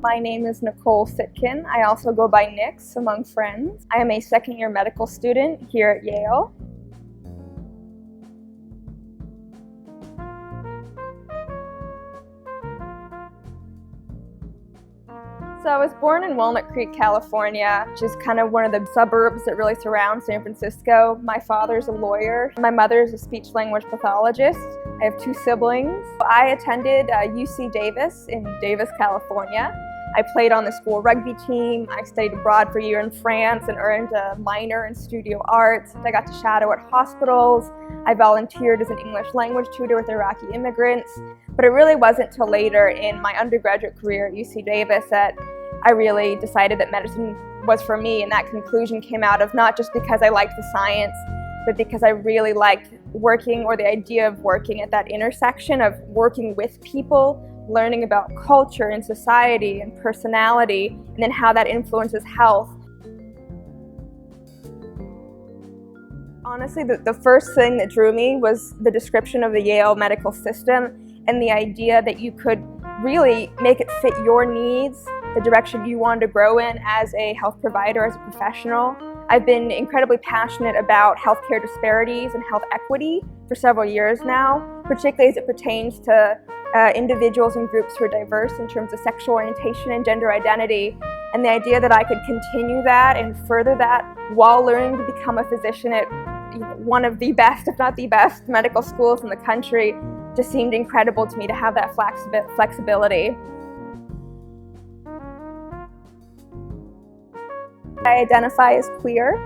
My name is Nicole Sitkin. I also go by Nix among friends. I am a second-year medical student here at Yale. So I was born in Walnut Creek, California, which is kind of one of the suburbs that really surround San Francisco. My father's a lawyer. My mother's a speech-language pathologist. I have two siblings. I attended UC Davis in Davis, California. I played on the school rugby team. I studied abroad for a year in France and earned a minor in studio arts. I got to shadow at hospitals. I volunteered as an English language tutor with Iraqi immigrants. But it really wasn't till later in my undergraduate career at UC Davis that I really decided that medicine was for me, and that conclusion came out of not just because I liked the science, but because I really liked working, or the idea of working at that intersection of working with people, learning about culture and society and personality, and then how that influences health. Honestly, the first thing that drew me was the description of the Yale medical system and the idea that you could really make it fit your needs, the direction you wanted to grow in as a health provider, as a professional. I've been incredibly passionate about healthcare disparities and health equity for several years now, particularly as it pertains to individuals and groups who are diverse in terms of sexual orientation and gender identity. And the idea that I could continue that and further that while learning to become a physician at one of the best, if not the best, medical schools in the country just seemed incredible to me, to have that flexibility. I identify as queer,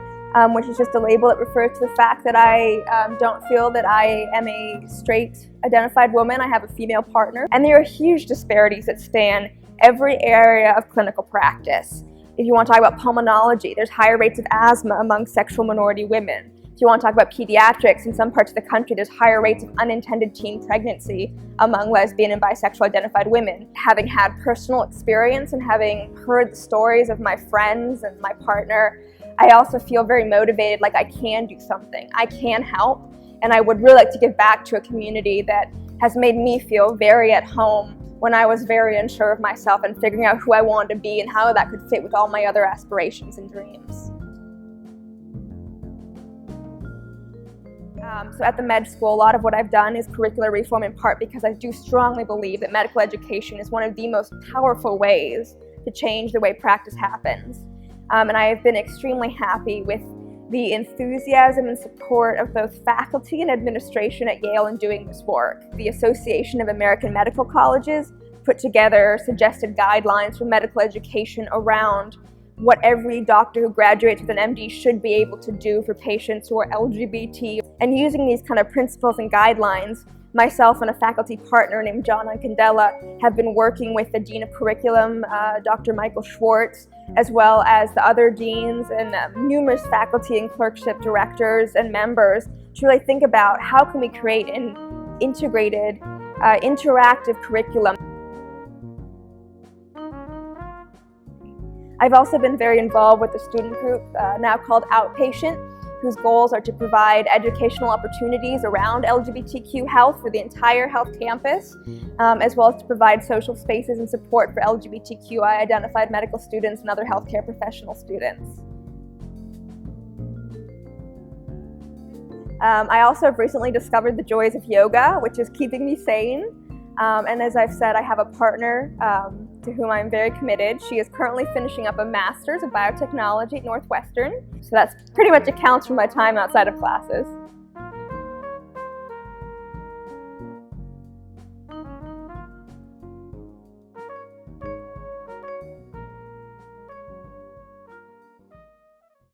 which is just a label that refers to the fact that I don't feel that I am a straight identified woman. I have a female partner, and there are huge disparities that span every area of clinical practice. If you want to talk about pulmonology, there's higher rates of asthma among sexual minority women. If you want to talk about pediatrics, in some parts of the country, there's higher rates of unintended teen pregnancy among lesbian and bisexual identified women. Having had personal experience and having heard the stories of my friends and my partner, I also feel very motivated, like I can do something, I can help, and I would really like to give back to a community that has made me feel very at home when I was very unsure of myself and figuring out who I wanted to be and how that could fit with all my other aspirations and dreams. So at the med school, a lot of what I've done is curricular reform, in part because I do strongly believe that medical education is one of the most powerful ways to change the way practice happens. And I have been extremely happy with the enthusiasm and support of both faculty and administration at Yale in doing this work. The Association of American Medical Colleges put together suggested guidelines for medical education around what every doctor who graduates with an MD should be able to do for patients who are LGBT. And using these kind of principles and guidelines, myself and a faculty partner named John Candela have been working with the Dean of Curriculum, Dr. Michael Schwartz, as well as the other deans and numerous faculty and clerkship directors and members to really think about how can we create an integrated, interactive curriculum. I've also been very involved with a student group now called Outpatient, whose goals are to provide educational opportunities around LGBTQ health for the entire health campus, as well as to provide social spaces and support for LGBTQIA identified medical students and other healthcare professional students. I also have recently discovered the joys of yoga, which is keeping me sane. And as I've said, I have a partner to whom I'm very committed. She is currently finishing up a master's of biotechnology at Northwestern. So that's pretty much accounts for my time outside of classes.